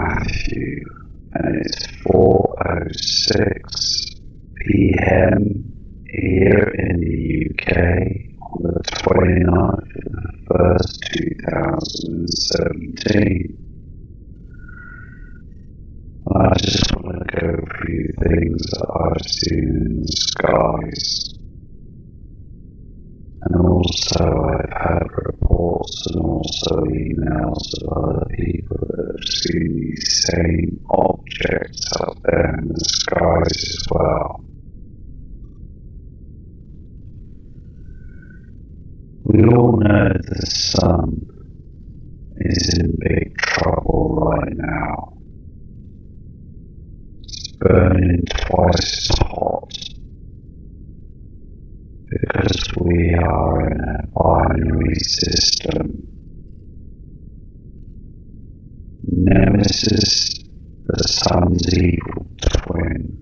Matthew, and it's 4:06 p.m. here in the UK on the 29th of the 1st, 2017. I just want to go through things that I've seen in the skies. And also I've had reports and also emails of other people that have seen these same objects up there in the skies as well. We all know the sun is in big trouble right now. It's burning twice as hot because we are in a binary system. Nemesis, the sun's evil twin,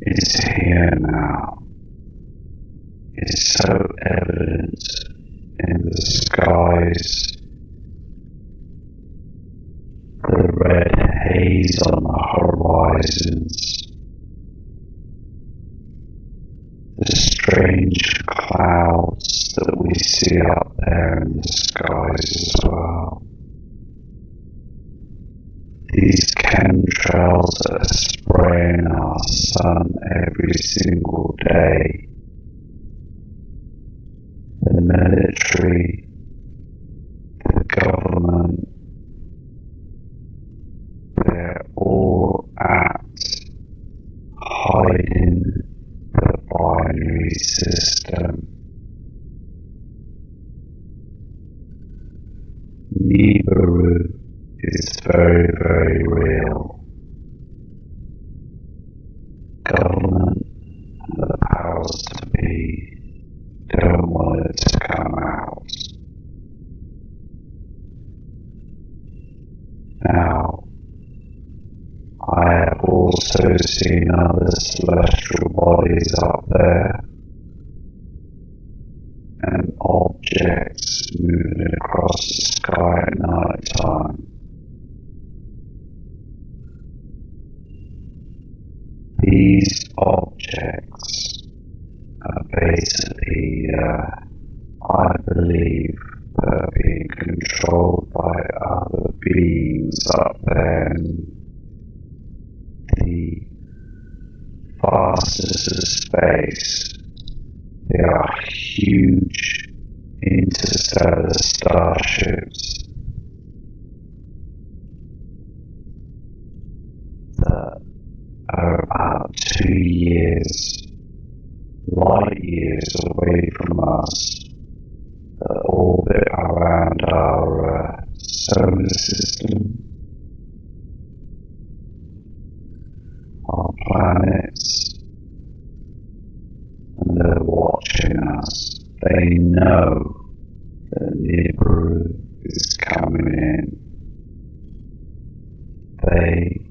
is here now. It's so evident in the skies, the red haze on the horizons, the strange clouds that we see up there in the skies as well. These chemtrails that are spraying our sun every single day. The military, the government, they're all at hiding the binary system. Nibiru is very, very real. Government and the powers to be don't want it to come out. Now, I have also seen other celestial bodies up there and objects moving across the sky at night time. These objects are basically, I believe, being controlled by other beings up there in the fastness of space. They are huge interstellar starships that are about 2 light years away from us, that orbit around our solar system, our planets, and they're watching us. They know that Nibiru is coming in. They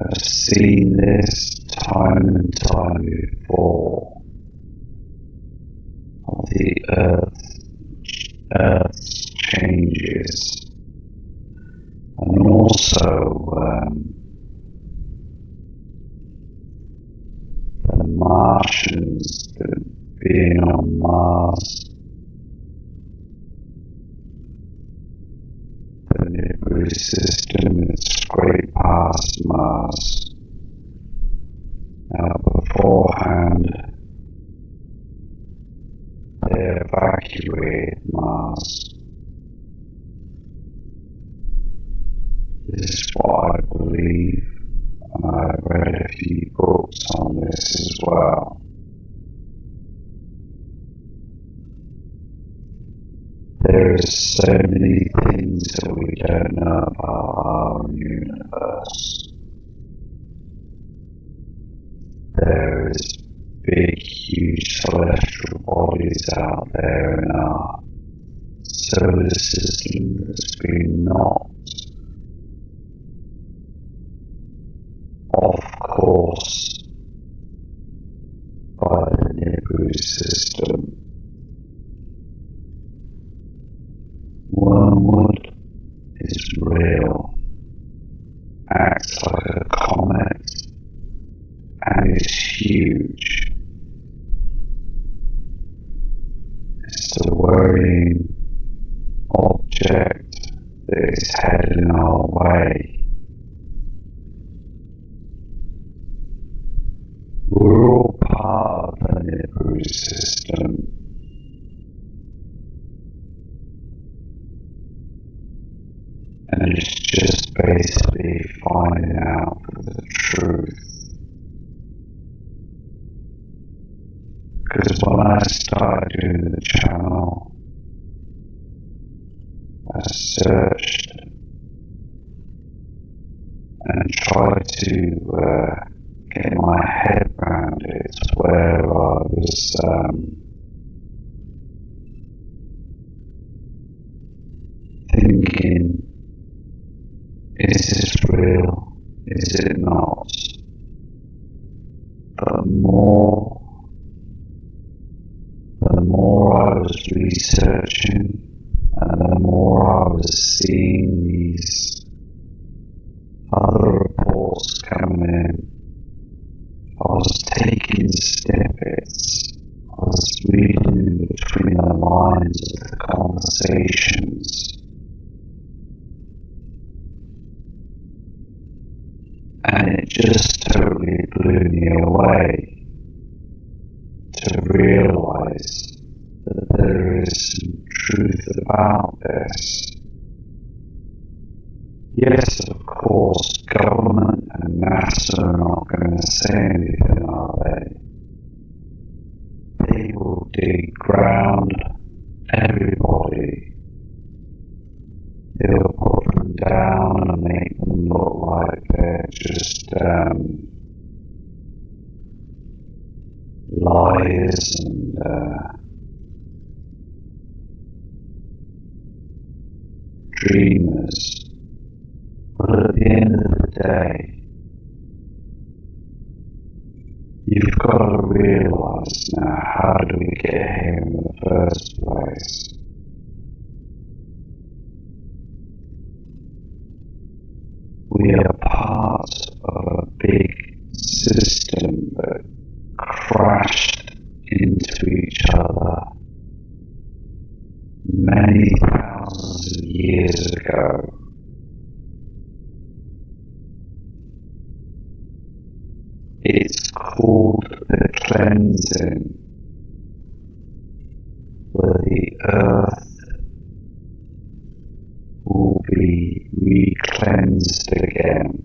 have seen this time and time before, of the Earth's changes, and also the Martians being on Mars, the Nibiru system is straight past Mars. Now beforehand, they evacuated Mars. This is what I believe, and I've read a few books on this as well. There are so many things that we don't know about our universe. There is big, huge celestial bodies out there in our solar system that's been knocked off course by the Nibiru system. Wormwood is heading our way. We're all part of the Nibiru system. And it's just basically finding out the truth. Because when I started doing the channel, I searched and tried to get my head around it, where I was thinking, is this real? Is it not? But the more I was researching, and the more I was seeing these other reports coming in, I was taking snippets. I was reading in between the lines of the conversations. And it just totally blew me away to realize that there is some truth about this. Yes, of course, government and NASA are not going to say anything, are they? They will deground everybody. They'll put them down and make them look like they're just liars and dreamers. But at the end of the day, you've got to realize now, how do we get here in the first place? We are part of a big system that crashed into each other many thousands of years ago. It's called the cleansing, where the earth will be re-cleansed again.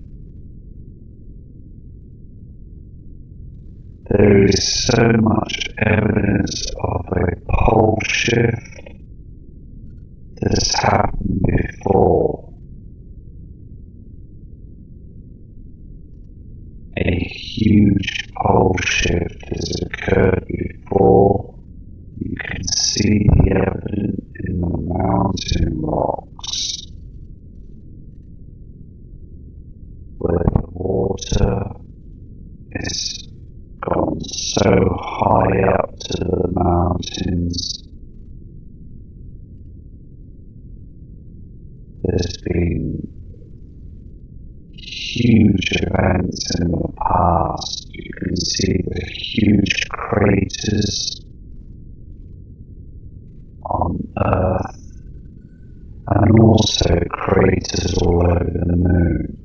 There is so much evidence of a pole shift that has happened before. A huge pole shift has occurred before. You can see the evidence in the mountain rocks, where the water has gone so high up to the mountains. There's been huge events in the past. You can see the huge craters on Earth, and also craters all over the moon.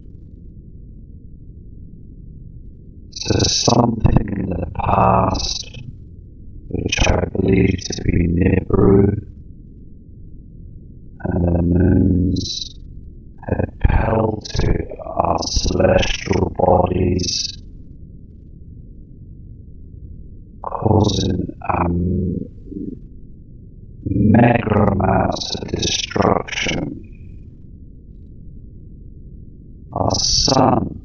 So something in the past, which I believe to be Nibiru, and the moons had pelted our celestial bodies, causing mega amounts of destruction. Our sun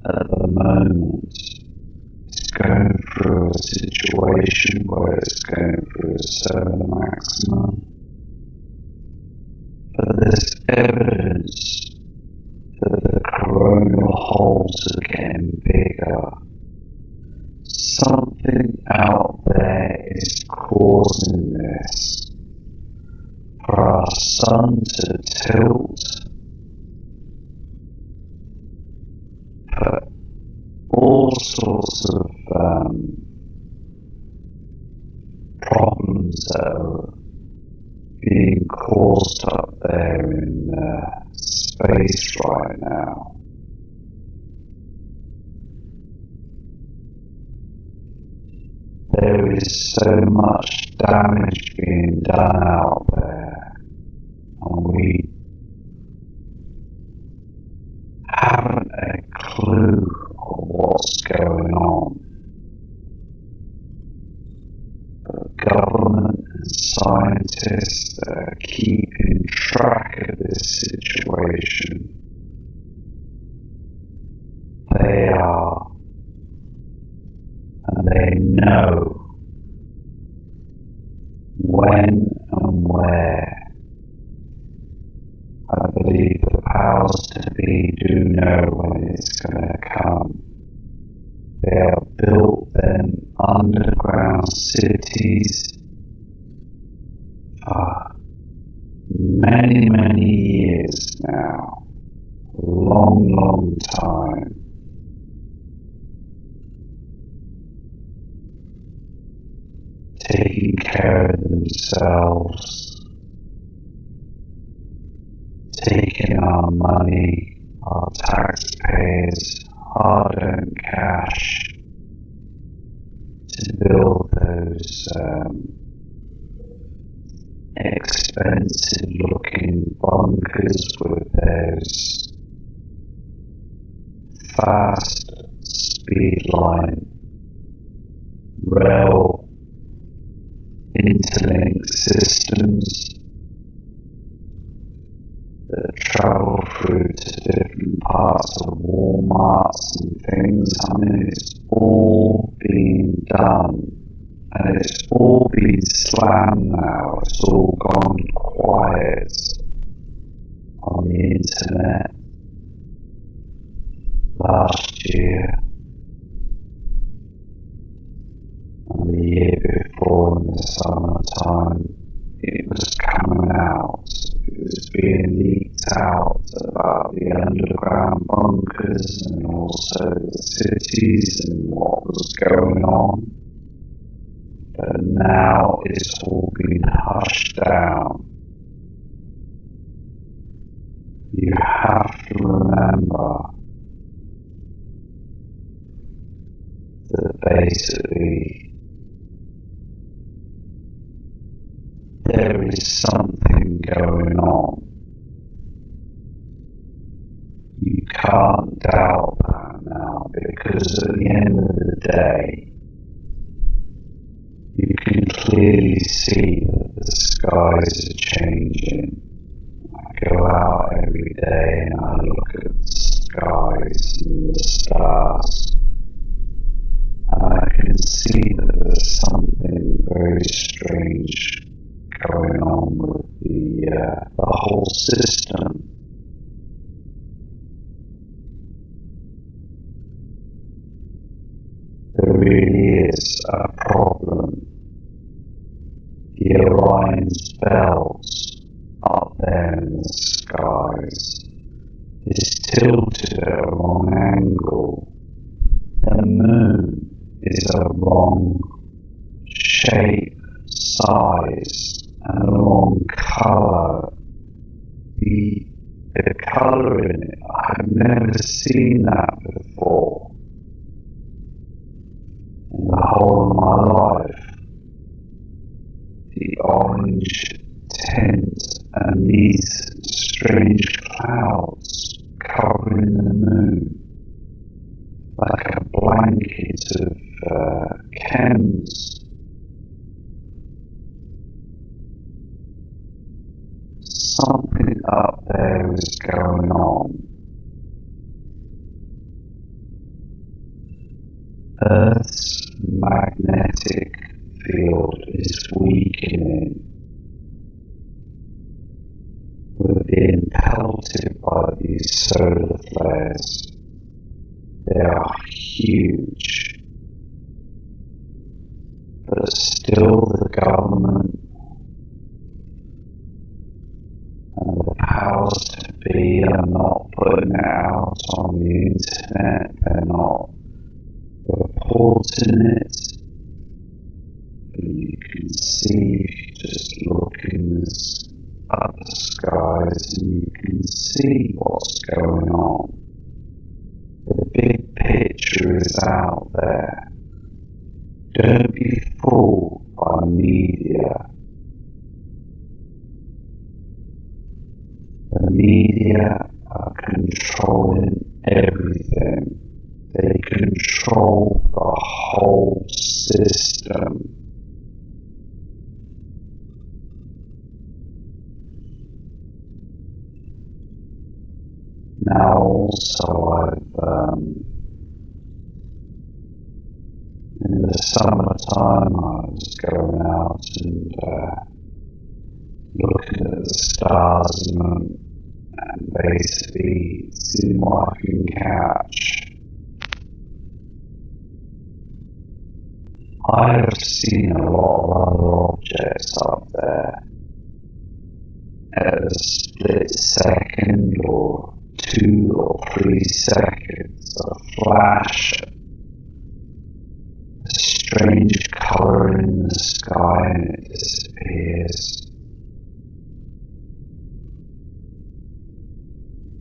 at the moment is going through a situation where it's going through a solar maximum. But there's evidence that the coronal holes are getting bigger. Something out there is causing this. For our sun to tilt, for all sorts of problems that are being caused up there in space right now. There is so much damage being done out there, and we haven't a clue of what's going on. But government and scientists are keeping track of this situation. They are. And they know when and where. I believe the powers to be do know when it's going to come. They have built them underground cities for many, many years now. A long, long time. Taking care of themselves, taking our money, our taxpayers' hard-earned cash to build those expensive-looking bunkers with those fast speed line rail interlinked systems that travel through to different parts of Walmarts and things. I mean, it's all being done, and it's all been slammed now. It's all gone quiet on the internet last year. And the year before, in the summertime, it was coming out. It was being leaked out about the underground bunkers and also the cities and what was going on. But now it's all been hushed down. You have to remember that basically there is something going on. You can't doubt that now, because at the end of the day, you can clearly see that the skies are changing. I go out every day and I look at the skies and the stars, and I can see that there's something very strange going on with the whole system. There really is a problem. The Orion's belt up there in the skies is tilted at a wrong angle. The moon is a wrong shape, size, and the wrong colour. The colour in it, I've never seen that before in the whole of my life. The orange tint and these strange clouds covering the moon like a blanket of chems. Something up there is going on. Earth's magnetic field is weakening. We're being pelted by these solar flares. They are huge. But still the government and the powers to be are not putting it out on the internet. They're not reporting it. You can see if you just look in this at the skies and you can see what's going on. The big picture is out there. Don't be fooled by media. The media are controlling everything. They control the whole system. Now also in the summertime I was going out and looking at the stars and basically seeing what I can catch. I have seen a lot of other objects up there at a split second or 2 or 3 seconds, a flash, a strange colour in the sky and it disappears.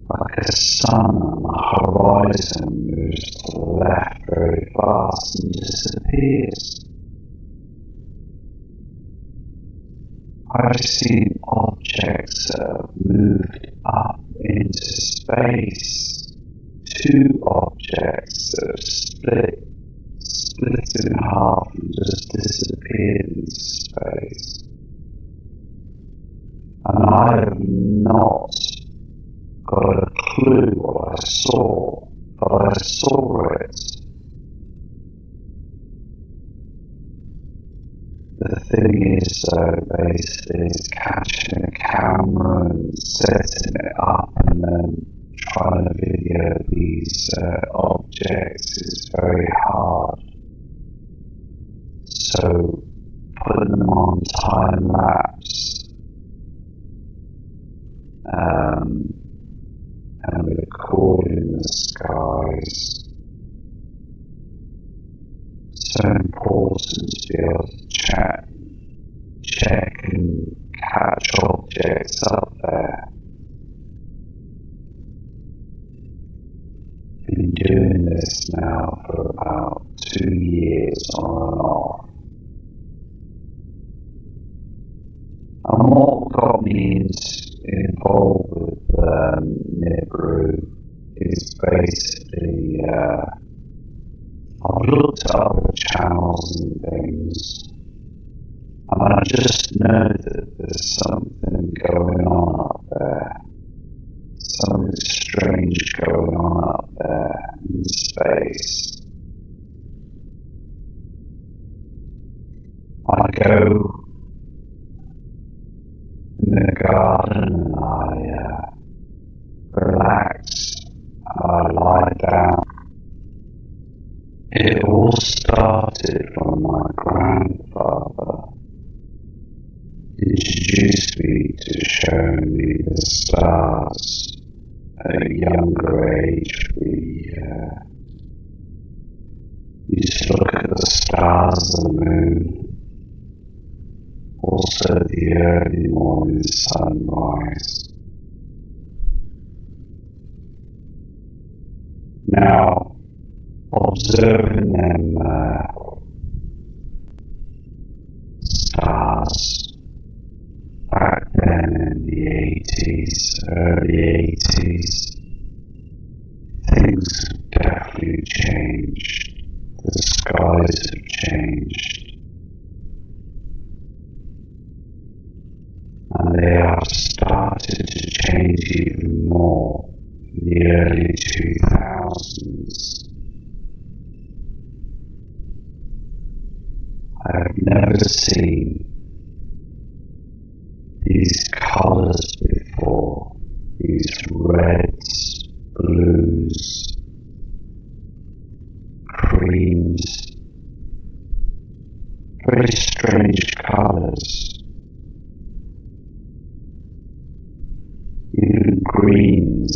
Like a sun on the horizon moves to the left very fast and disappears. I've seen objects that have moved up into space. 2 objects that have split in half and just disappeared into space. And I have not got a clue what I saw, but I saw it. The thing is, basically, is catching a camera and setting it up and then trying to video these objects is very hard. So, putting them on time lapse and recording the skies. So important to be able to check and catch objects up there. Been doing this now for about 2 years on and off. And what got me involved with Nibiru is basically I've looked at other channels and things, and I just know that there's something going on up there. Something strange going on up there in space. I go in the garden and I relax and I lie down. It all started from my grandfather. He introduced me to showing me the stars. At a younger age, we used to look at the stars and the moon, also the early morning sunrise. Now, observing them stars back then in the 80s, early 80s, things have definitely changed. The skies have changed. And they have started to change even more in the early 2000s. I have never seen these colours before, these reds, blues, creams, very strange colours, even greens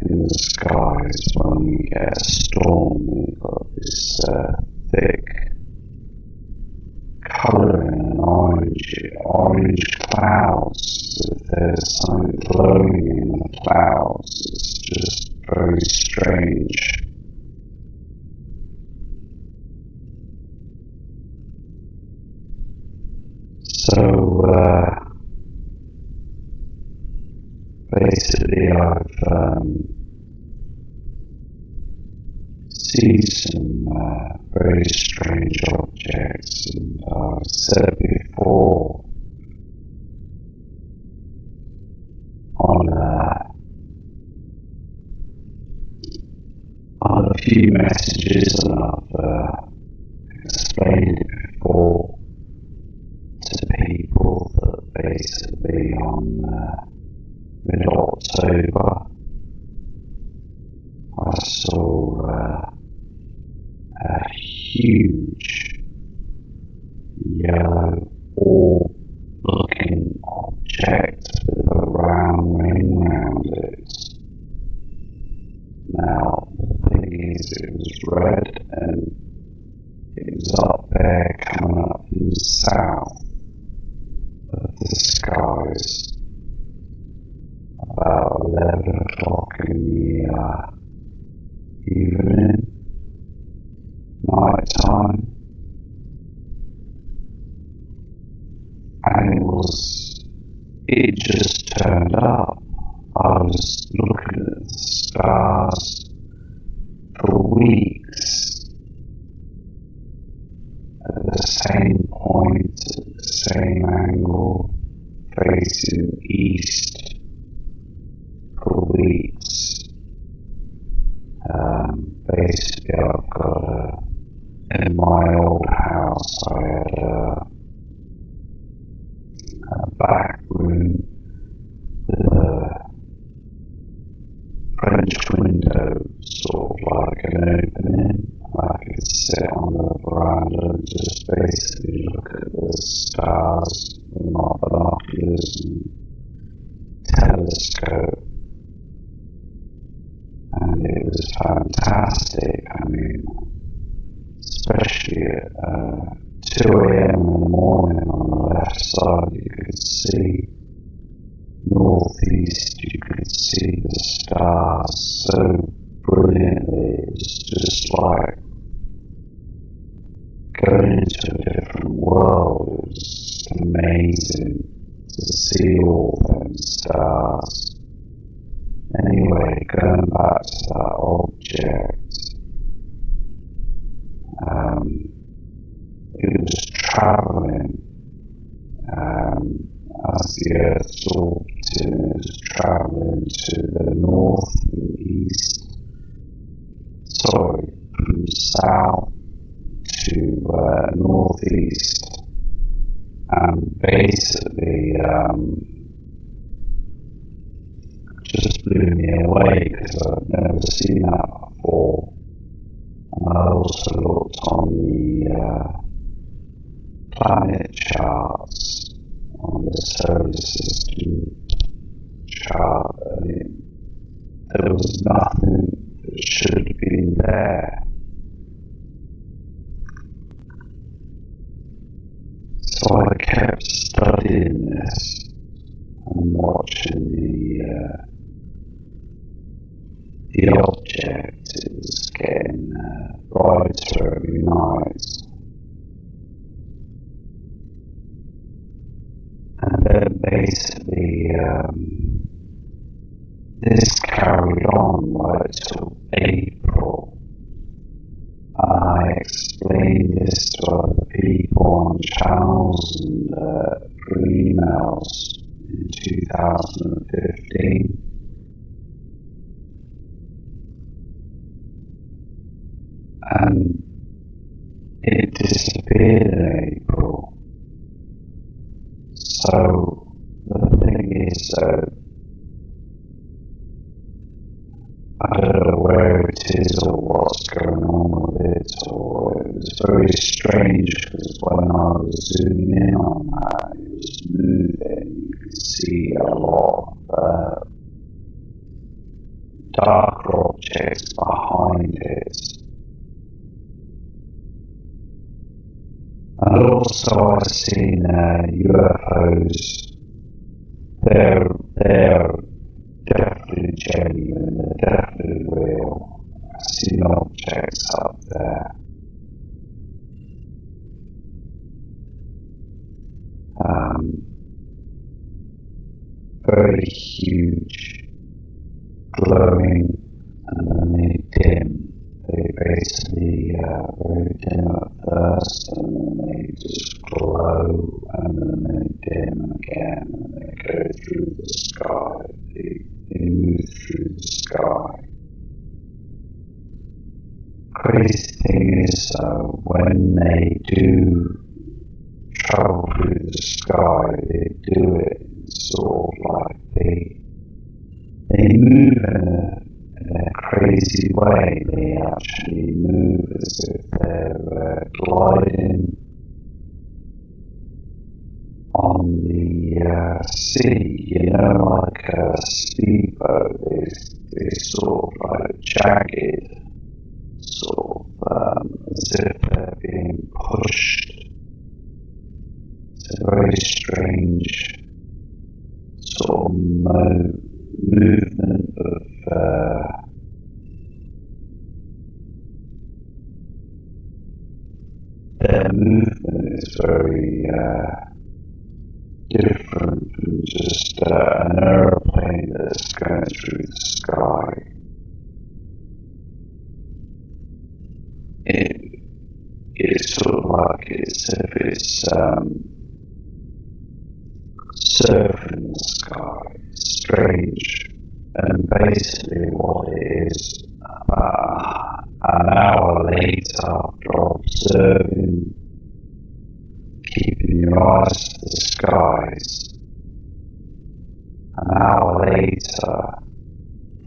in the skies. When we get a storm, we've got this thick colouring and orange clouds. There's something glowing in the clouds. It's just very strange. So, basically I've seen some very strange objects, and I've said before on a few messages, and I've explained it before to people that basically on mid-October I saw a huge yellow orb-looking object with a round ring round it. Now, the thing is, it was red and it was up there coming up from the south of the skies about 11 o'clock in the evening, night time, and it just turned up. I was looking at the stars for weeks at the same point, at the same angle, facing east for weeks. Basically, I've got in my old house, I had a back room with a French window, sort of like an opening. I could sit on the veranda and just basically look at the stars with my binoculars and telescope. And it was fantastic. I mean, especially at 2 a.m. in the morning on the left side, you could see northeast, you could see the stars so brilliantly. It was just like going into a different world. It was amazing to see all them stars. Anyway, going back to that object, it was travelling as the Earth's orbiting. It was travelling to the north and east, from south to northeast, and basically just blew me away because I've never seen that before. And I also looked on the planet charts, on the solar system chart, and there was nothing that should have been there. So I kept studying this and watching the object. It was getting brighter every night. And then basically this carried on right till April. I explained this to other people on channels and through emails in 2015. And it disappeared in April. So the thing is, I don't know where it is or what's going on with it, or it was very strange because when I was zooming in on that, it was moving. You could see a lot of darker objects behind it. And And also I've seen UFOs. They're definitely genuine, they're definitely real. I've seen objects up there. Very huge, glowing, and then they dim. They basically very dim at first, and then they just glow, and then they dim again, and they go through the sky. They move through the sky. Crazy thing is, when they do travel through the sky, they do it sort of like they move in a crazy way. They actually move as if they're gliding on the sea, like a speedboat. They sort of like jagged, sort of as if they're being pushed. It's a very strange sort of movement of their movement is very different from just an aeroplane that's going through the sky. It's sort of like as if it's surfing the sky. It's strange, and basically what it is, an hour later after observing, keeping your eyes to the skies, an hour later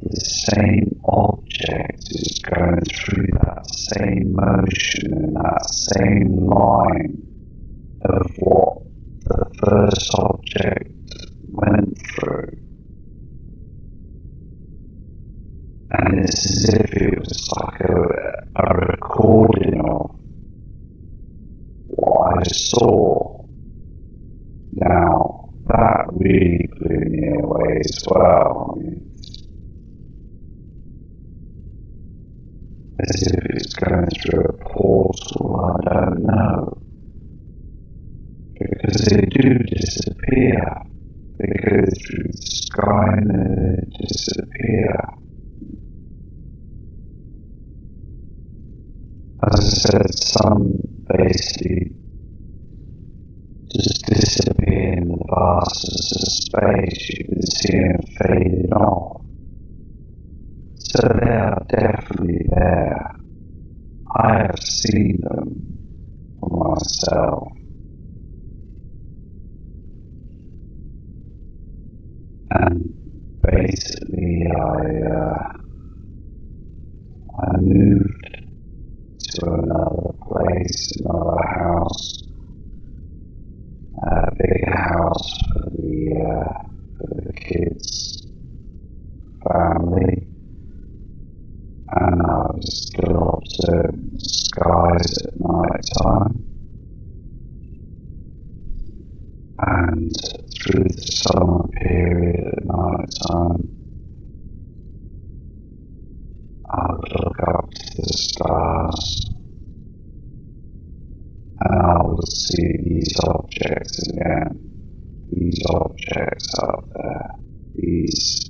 the same object is going through that same motion and that same line of what the first object went through. And it's as if it was like a recording of what I saw. Now, that really blew me away as well. As if it's going through a portal, I don't know. Because they do disappear. They go through the sky and they disappear. As I said, some basically just disappear in the vastness of space. You can see them fading off. So they are definitely there. I have seen them for myself. And basically I moved to another place, another house, a bigger house for the kids, family, and I was still observing the skies at night time. And through the summer period at night time, I would look up to the stars and I would see these objects again, these objects up there, these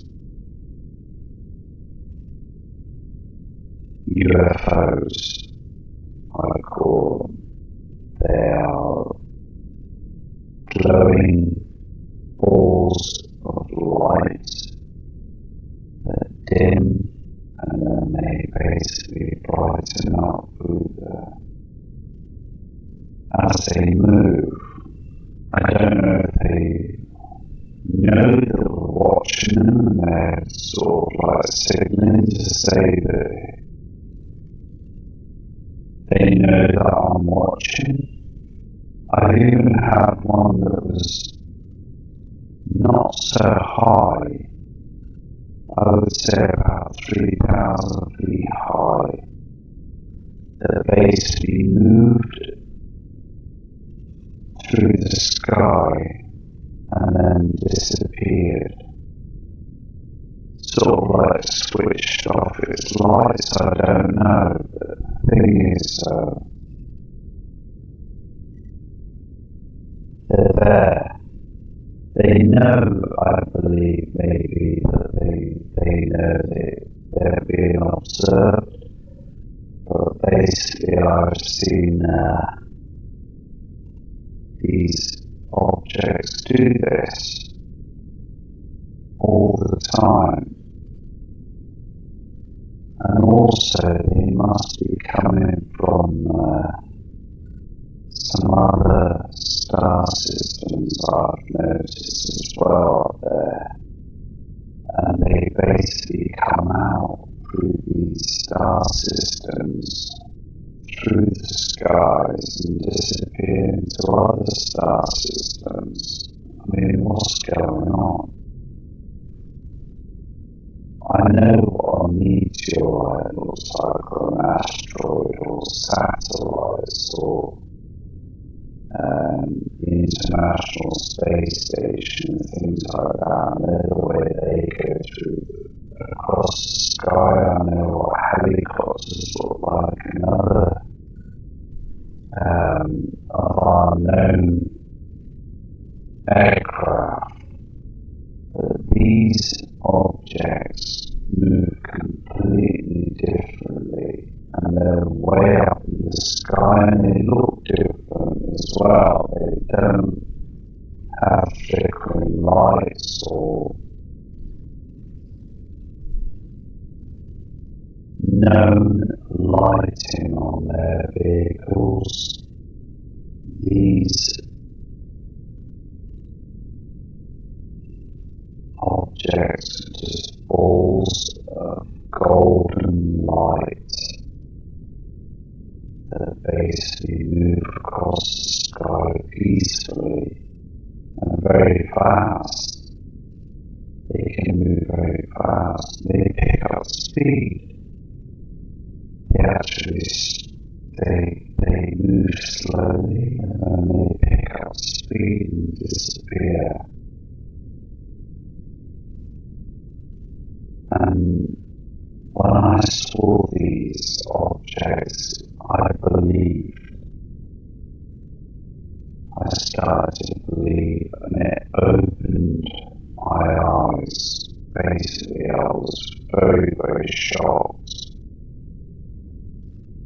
UFOs, I call them. They are glowing balls of light that dim and then they basically brighten up as they move. I don't know if they know that we're watching them and they're sort of like signaling to say that they know that I'm watching. I even had one that was not so high. I would say about 3,000 feet high, that basically moved through the sky and then disappeared. Sort of like switched off its lights, I don't know, but the thing is, they're there. They know, I believe, maybe, that they know they're being observed, but basically I've seen these objects do this all the time. And also they must be coming from some other star systems I've noticed as well up there. And they basically come out through these star systems, through the skies, and disappear into other star systems. I mean, what's going on? I know what a meteorite looks like, or an asteroid, or satellites, or the International Space Station, and things like that. I know the way they go through across the sky. I know what helicopters look like, and other of our known aircraft. But these objects move completely differently, and they're way up in the sky, and they look different as well. They don't have flickering lights or known lighting on their vehicles. These objects are just balls of golden light that basically move across the sky peacefully and very fast. They can move very fast. They pick up speed. They move slowly and then they pick up speed and disappear. And when I saw these objects, I started to believe, and it opened my eyes. Basically, I was very, very shocked.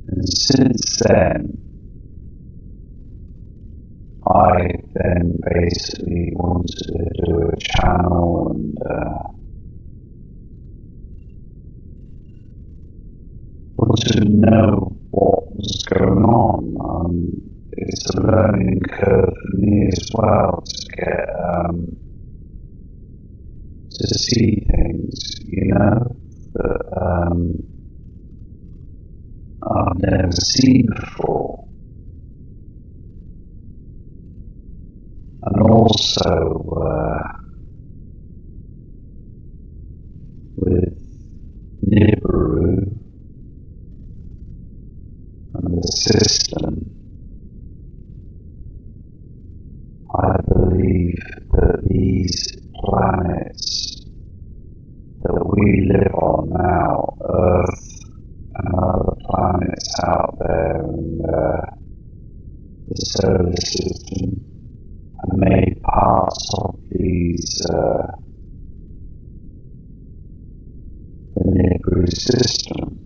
And since then, I then basically wanted to do a channel and wanted to know what was going on. It's a learning curve for me as well to get to see things, that I've never seen before. And also with Nibiru and the system, I believe that these planets that we live on now, Earth and other planets out there in the solar system, are made parts of these the Nibiru system.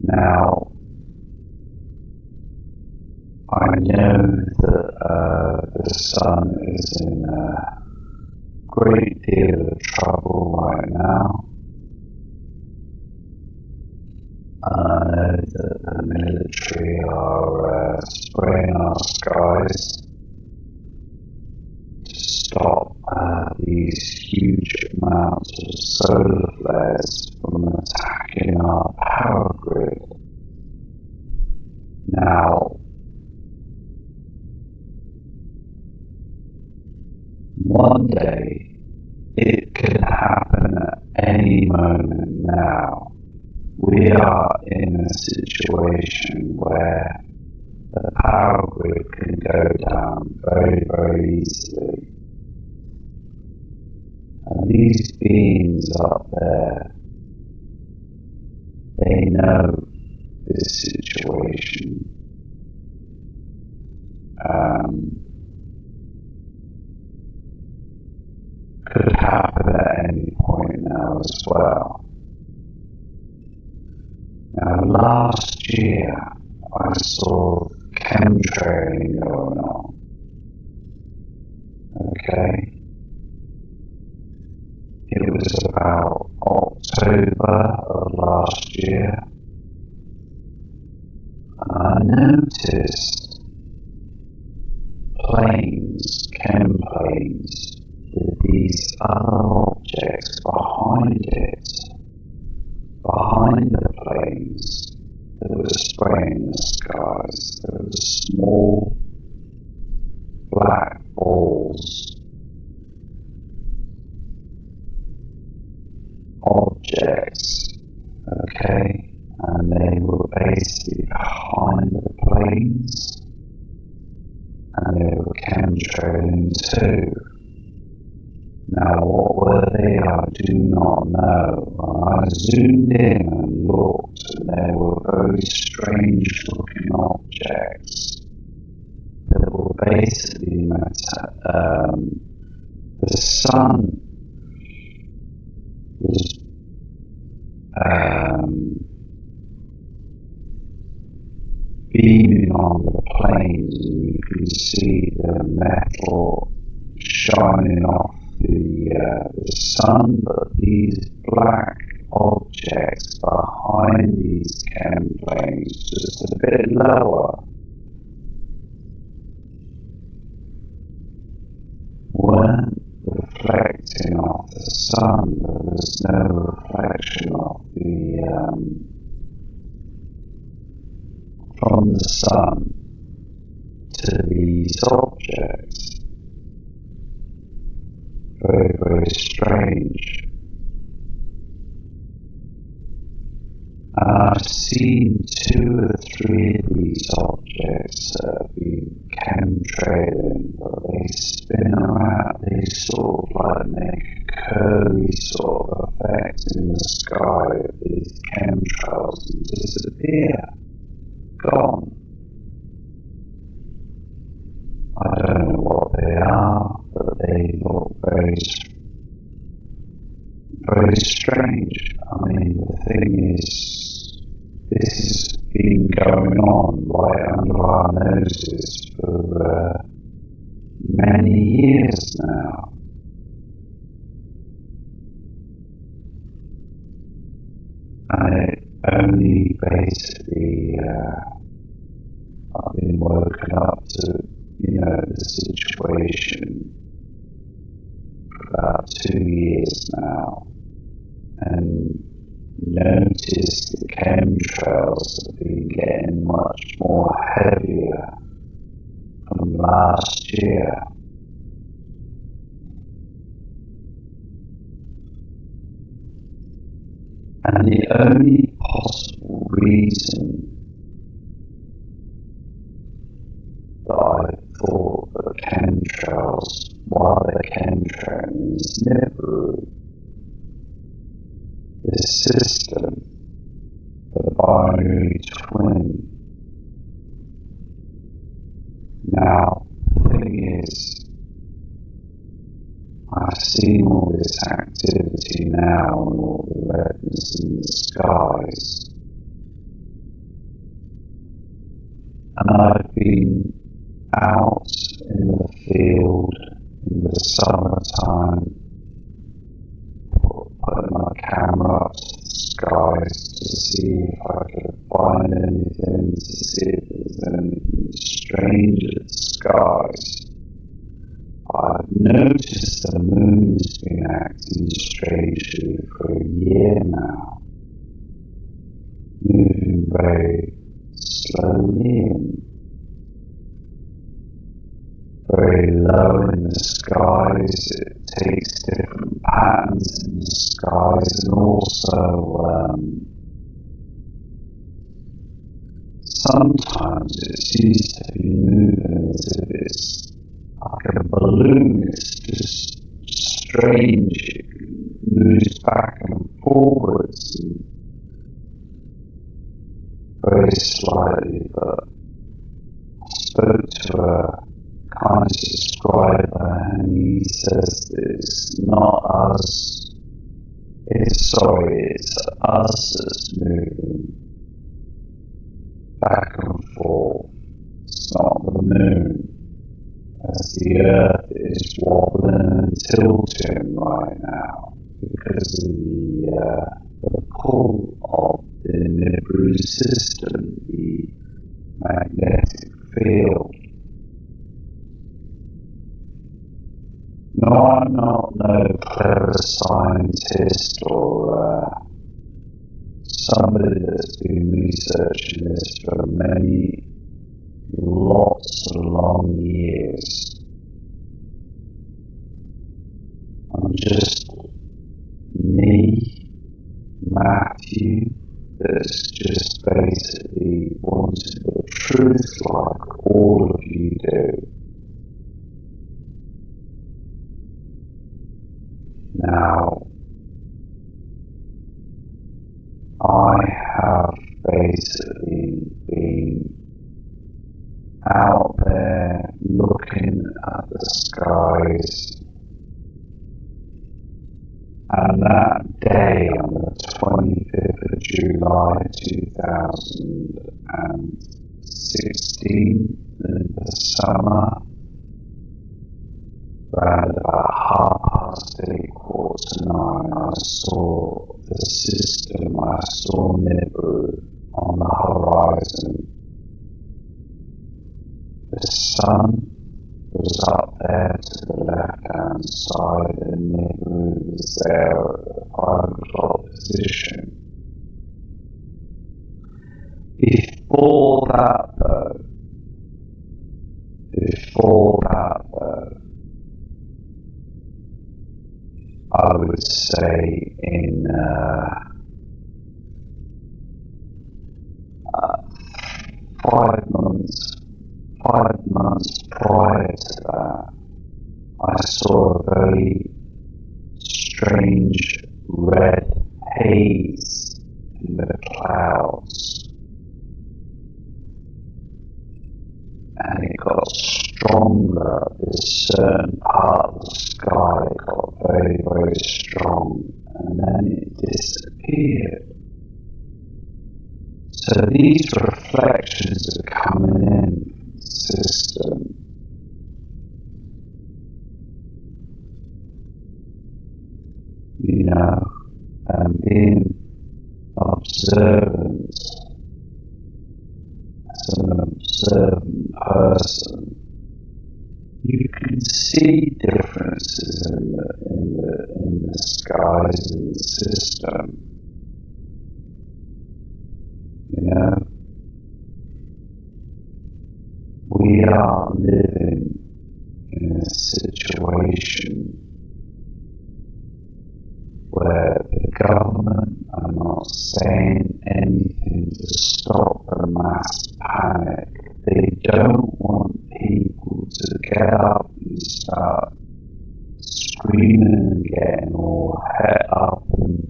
Now, I know that the Sun is in a great deal of trouble right now, and I know that the military are spraying our skies to stop these huge amounts of solar flares from attacking our power grid. Now, one day it could happen at any moment now we are in a situation where the power grid can go down very, very easily. And these beings up there, they know this situation. Could happen at any point now as well. Now last year I saw chemtrailing going on. Okay? It was about October of last year. And I noticed planes, chem planes, with these other objects behind it, behind the planes that were spraying the skies. There were small black balls, objects, okay, and they were basically behind the planes, and they were chemtrailing too. Now, what were they? I do not know. I zoomed in and looked, and they were very strange looking objects that were basically the sun was beaming on the planes, and you could see the metal shining off the sun, but these black objects behind these chem planes, just a bit lower, weren't reflecting off the sun. There was no reflection of from the sun to these objects. Very, very strange. And I've seen 2 or 3 of these objects that have been chemtrailing, but they spin around, they sort of like make a curly sort of effect in the sky of these chemtrails and disappear. Gone. I don't know what they are, but they look very, very strange. I mean, the thing is, this has been going on right under our noses for many years now. And it only basically, I've been woken up to, the situation for about 2 years now, and noticed the chemtrails have been getting much more heavier from last year. And the only possible reason that I thought that chemtrails, why they're chemtrailing, is Nibiru, this system, the binary twin. Now, the thing is, I've seen all this activity now and all the redness in the skies, and I've been out in the field in the summertime, putting my camera up to the skies to see if I could find anything, to see if there's anything strange at the skies. I've noticed the moon has been acting strangely for a year now, moving very slowly and very low in the skies. It takes different patterns in the skies, and also sometimes it seems to be moving as if it's like a balloon. It's just strange. It moves back and forwards and very slightly, but I spoke to a kind of subscriber and he says that it's not us, it's us that's moving back and forth. It's not the moon, as the earth is wobbling and tilting right now because of the pull of the Nibiru system, the magnetic field. No, I'm not no clever scientist or somebody that's been researching this for lots of long years. I'm just me, Matthew, that's just basically wanted the truth like all of you do. Now, I have basically been out there looking at the skies, and that day on the 25th of July 2016 in the summer, around about 8:15, I saw the system, I saw Nibiru on the horizon. The sun was up there to the left-hand side and Nibiru was there at the 5 o'clock position. Before that though, I would say in 5 months prior to that, I saw a very strange red haze in the clouds, and it got stronger. This certain part of the sky got very, very strong, and then it disappeared. So these reflections are coming in from the system. You know, and being observant as an observant person, you can see differences in the skies in the system. You know, we are living in a situation where the government are not saying anything to stop the mass panic. They don't want people to get up and start screaming and getting all het up, and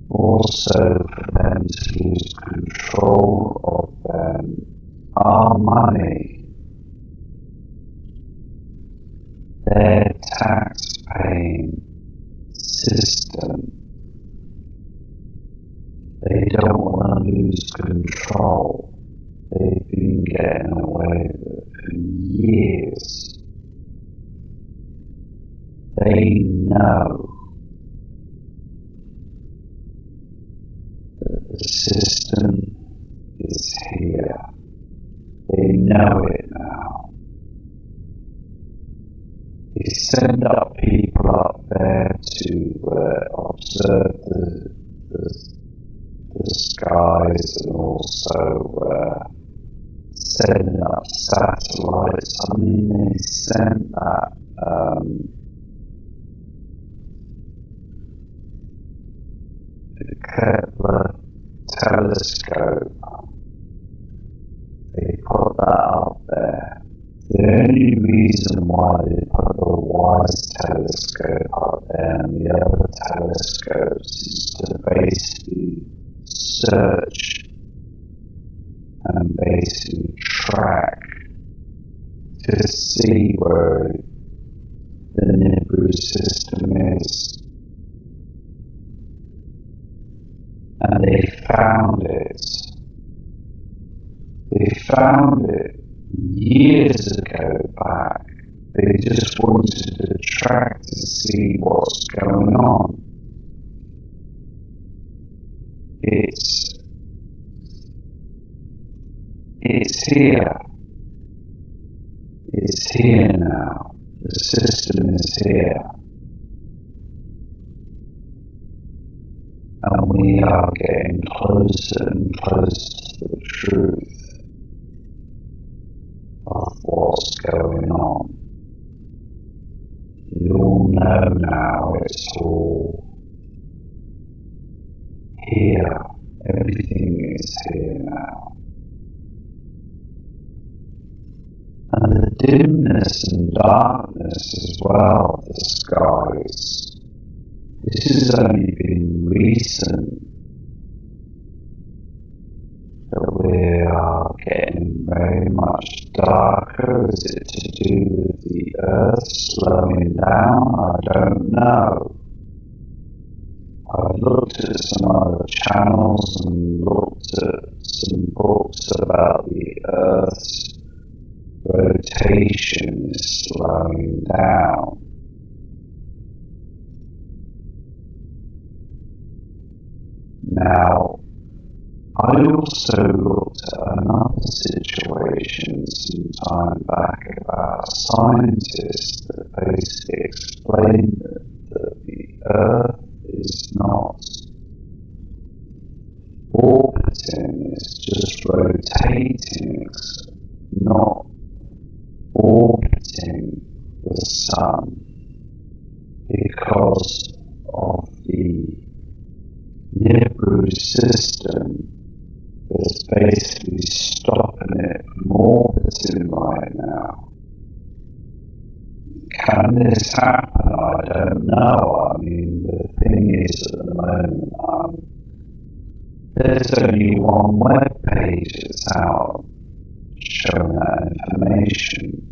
also for them to lose control of our money, their tax-paying system. They don't want to lose control. They've been getting away with it for years. They know that the system is here. They know it now. They send up people up there to observe the skies, and also sending up satellites. I mean, they sent that the Kepler telescope. They put that up there. The only reason why they put the WISE telescope up there and the other telescopes is to basically search and basically track to see where the Nibiru system is. And they found it. They found it years ago back. They just wanted to track to see what's going on. It's here. It's here now. The system is here. And we are getting closer and closer to the truth of what's going on. We all know now it's all here. Everything is here now. And the dimness and darkness as well of the skies. This has only been recent that we are getting very much darker. Is it to do with the Earth slowing down? I don't know. I've looked at some other channels and looked at some books about the Earth's rotation is slowing down. Now, I also looked at another situation some time back about a scientist that basically explained that the Earth is not orbiting, it's just rotating, it's not orbiting the Sun because of the Nibiru system that's basically stopping it from orbiting right now. Can this happen? I don't know. I mean, the thing is at the moment, there's only one web page that's out showing that information.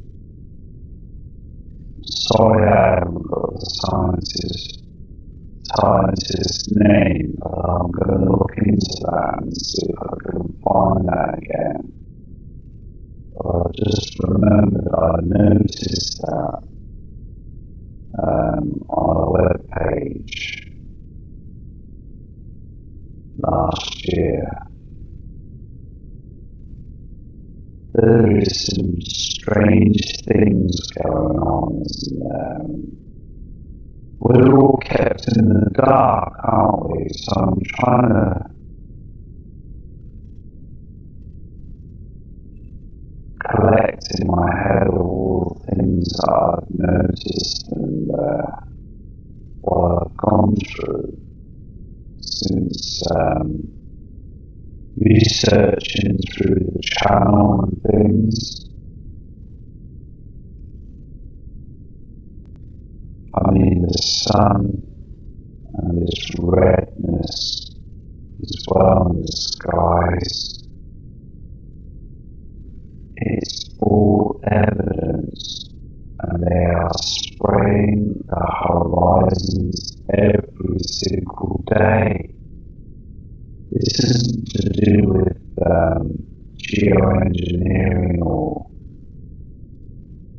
Sorry I haven't got the scientist's name, but I'm going to look into that and see if I can find that again. But I just remembered I noticed that on a web page last year. There is some strange things going on, isn't there? We're all kept in the dark, aren't we? So I'm trying to collect in my head all the things that I've noticed and what I've gone through since researching through the channel and things. I mean, the sun and this redness as well in the skies. It's all evidence, and they are spraying the horizons every single day. This isn't to do with geoengineering or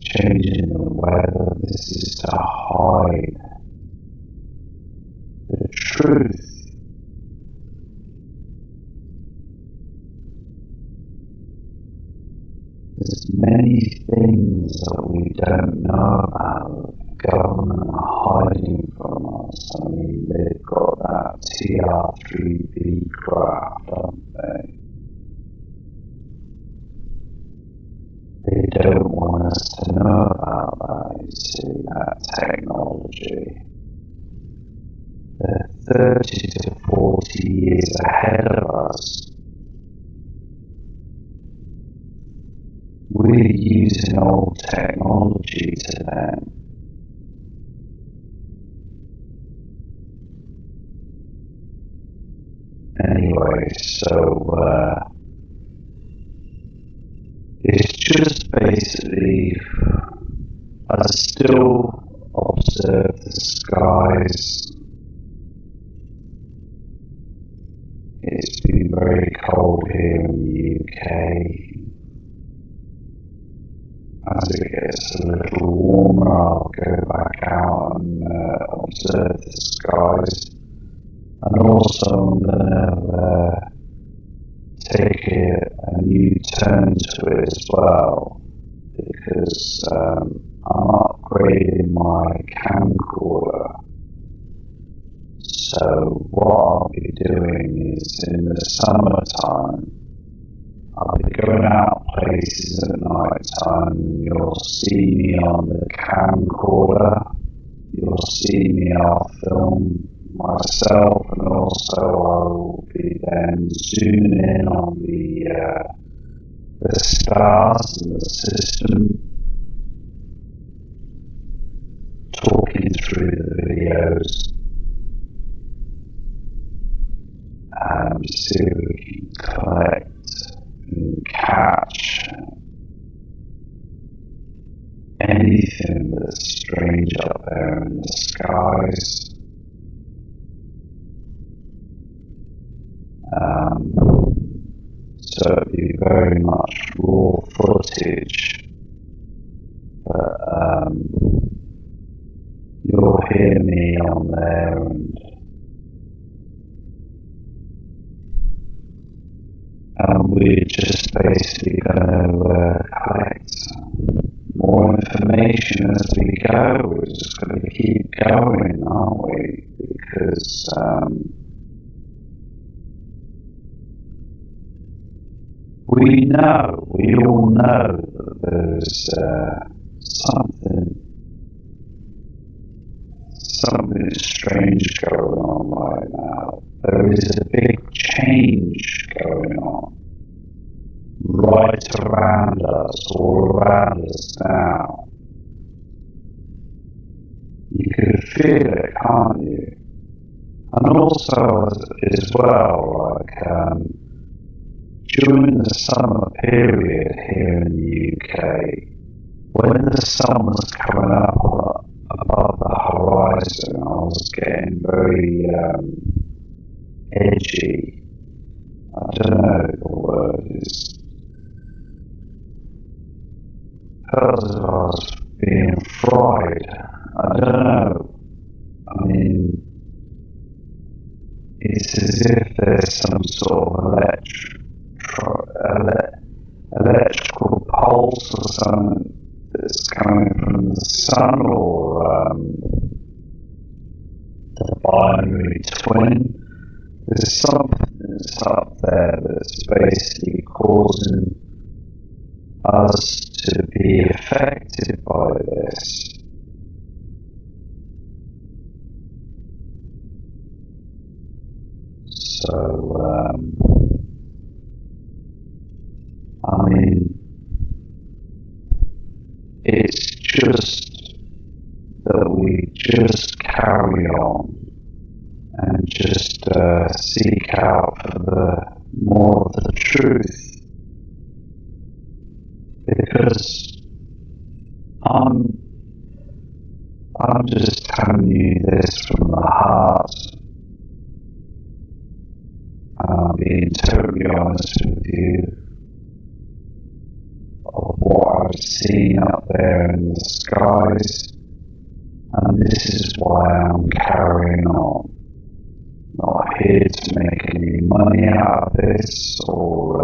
changing the weather. This is to hide the truth. There's many things that we don't know about. The government are hiding from us. I mean, they've got that TR-3B craft, don't they? They don't want us to know about that, you see, that technology. They're 30 to 40 years ahead of us. We're using old technology to them. Anyway, so it's just basically I still observe the skies. It's been very cold here in the UK. As it gets a little warmer, I'll go back out and observe the skies. And also I'm going to take a new turn to it as well, because I'm upgrading my camcorder. So what I'll be doing is in the summertime, I'll be going out places at night time. You'll see me on the camcorder. You'll see me, I'll film myself, and also I will be then zooming in on the stars in the system, talking through the videos, and see if we can collect and catch anything that's strange up there in the skies. So it'd be very much raw footage, but you'll hear me on there, and we're just basically going to collect more information as we go. We're just going to keep going, aren't we? Because we all know that there's something strange going on right now. There is a big change going on right around us, all around us now. You can feel it, can't you? And also as well, like during the summer period here in the UK, when the sun was coming up above the horizon, I was getting very edgy. I don't know if the word is. Felt as if I was being fried. I don't know. I mean, it's as if there's some sort of electrical pulse or something that's coming from the sun, or the binary twin. There's something that's up there that's basically causing us to be affected by this. So, I mean, it's just that we just carry on and just seek out for the more of the truth, because I'm just telling you this from the heart, and I'm being totally honest with you of what I've seen up there in the skies, and this is why I'm carrying on. Not here to make any money out of this, or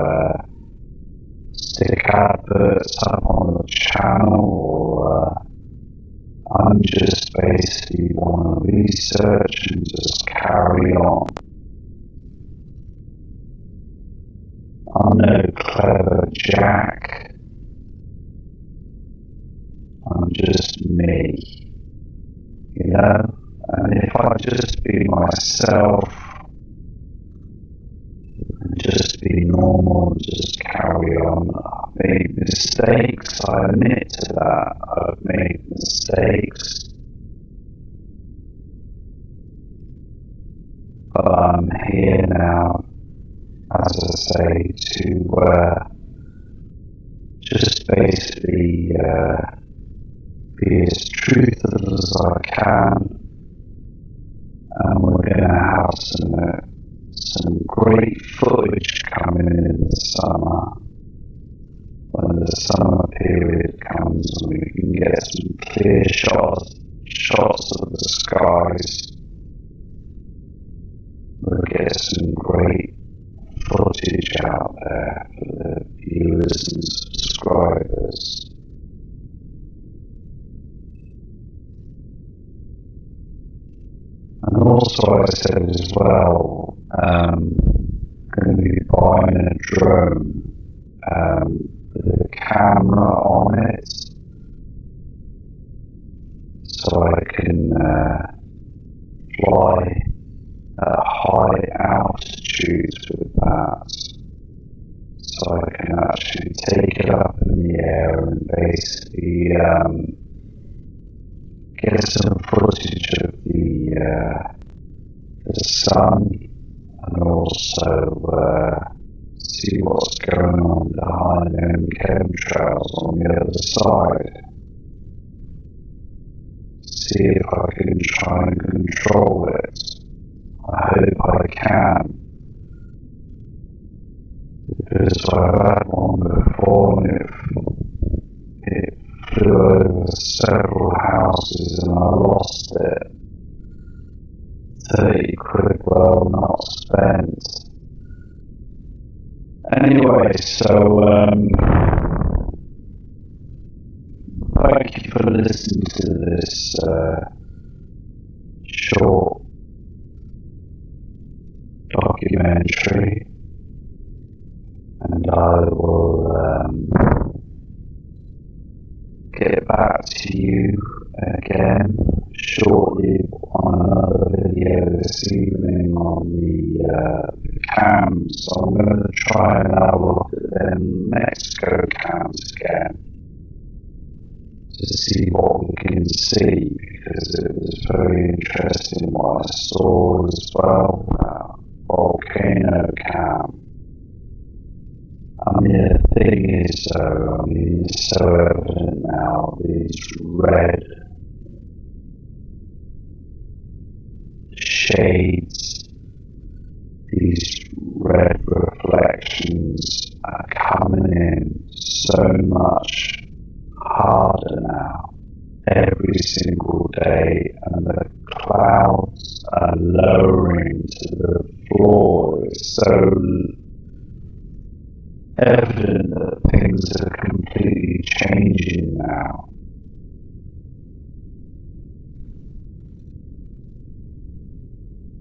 stick adverts up on the channel, or I'm just basically want to research and just carry on. I'm no clever Jack. I'm just me, you know? And if I just be myself, just be normal and just carry on. I've made mistakes, I admit to that. I've made mistakes. But I'm here now, as I say, to just basically be as truthful as I can. And we're going to have some great footage coming in the summer. When the summer period comes and we can get some clear shots of the skies. We'll get some great footage out there for the viewers and subscribers. And also I said as well, I'm going to be buying a drone with a camera on it, so I can fly at high altitudes with that. So I can actually take it up in the air and basically get some footage of the sun, and also see what's going on behind them chemtrails on the other side. See if I can try and control it. I hope I can. Because I've had one before and it flew over several houses and I lost it. 30 quid well not spent. Anyway, so thank you for listening to this short documentary, and I will get back to you again shortly on another video this evening on the cams. So I'm going to try and have a look at them Mexico cams again to see what we can see, because it was very interesting what I saw as well. Volcano cam. I mean, the thing is, though, it's so evident now, these red shades, these red reflections are coming in so much harder now, every single day, and the clouds are lowering to the floor. It's so evident that things are completely changing now.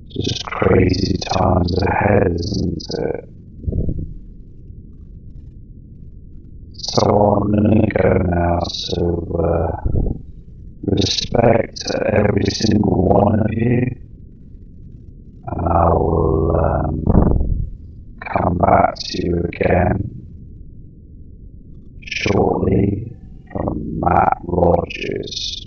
Just crazy times ahead, isn't it? So I'm going to go now to respect every single one of you, and I will come back to you again shortly from Matt Rogers.